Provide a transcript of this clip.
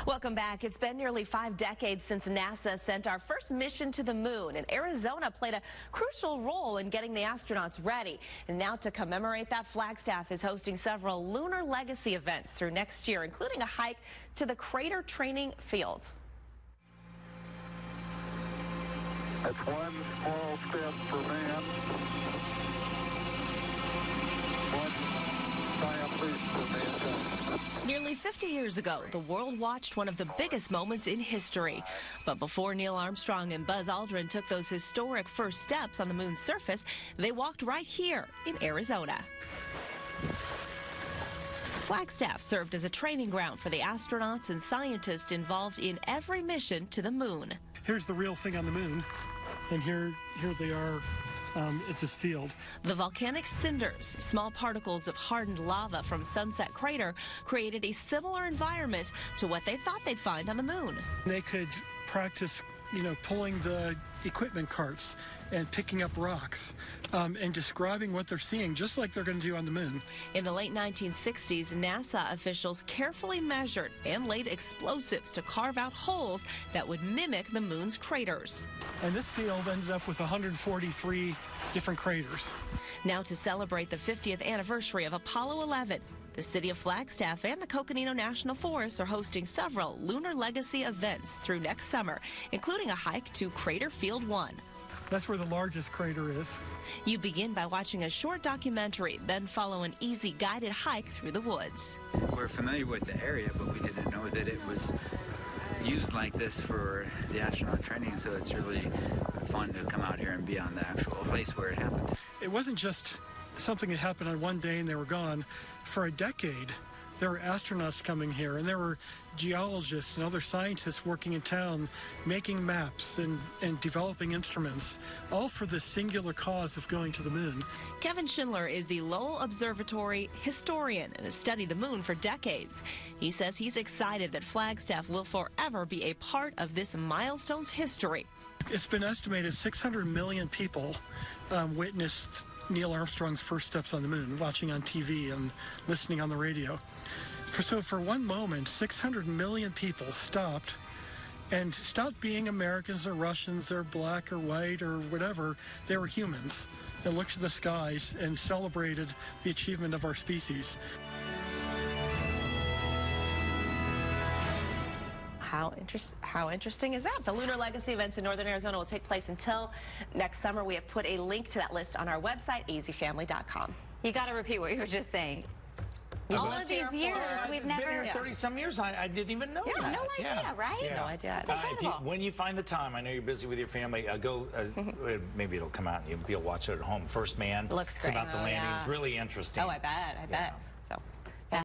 Welcome back. It's been nearly 5 decades since NASA sent our first mission to the moon, and Arizona played a crucial role in getting the astronauts ready. And now to commemorate that, Flagstaff is hosting several lunar legacy events through next year, including a hike to the crater training fields. That's one small step for man, one giant leap for mankind. Nearly 50 years ago, the world watched one of the biggest moments in history. But before Neil Armstrong and Buzz Aldrin took those historic first steps on the moon's surface, they walked right here in Arizona. Flagstaff served as a training ground for the astronauts and scientists involved in every mission to the moon. Here's the real thing on the moon, and here they are at this field. The volcanic cinders, small particles of hardened lava from Sunset Crater, created a similar environment to what they thought they'd find on the moon. They could practice, pulling the equipment carts and picking up rocks and describing what they're seeing, just like they're going to do on the moon. In the late 1960s, NASA officials carefully measured and laid explosives to carve out holes that would mimic the moon's craters. And this field ended up with 143 different craters. Now, to celebrate the 50th anniversary of Apollo 11, the city of Flagstaff and the Coconino National Forest are hosting several lunar legacy events through next summer, including a hike to Crater Field 1. That's where the largest crater is. You begin by watching a short documentary, then follow an easy guided hike through the woods. We're familiar with the area, but we didn't know that it was used like this for the astronaut training, so it's really fun to come out here and be on the actual place where it happened. It wasn't just something that happened on one day and they were gone. For a decade, there were astronauts coming here, and there were geologists and other scientists working in town, making maps and developing instruments, all for the singular cause of going to the moon. Kevin Schindler is the Lowell Observatory historian and has studied the moon for decades. He says he's excited that Flagstaff will forever be a part of this milestone's history. It's been estimated 600 million people witnessed Neil Armstrong's first steps on the moon, watching on TV and listening on the radio. So for one moment, 600 million people stopped being Americans or Russians or black or white or whatever. They were humans and looked to the skies and celebrated the achievement of our species. How interesting is that? The Lunar Legacy events in Northern Arizona will take place until next summer. We have put a link to that list on our website, azfamily.com. You got to repeat what you were just saying. All of these years, we've never... Been here 30-some years, I didn't even know that. No idea, right? No idea. That's incredible. When you find the time, I know you're busy with your family, maybe it'll come out and you'll watch it at home. First Man. Looks great. It's about the landing. It's really interesting. Oh, I bet.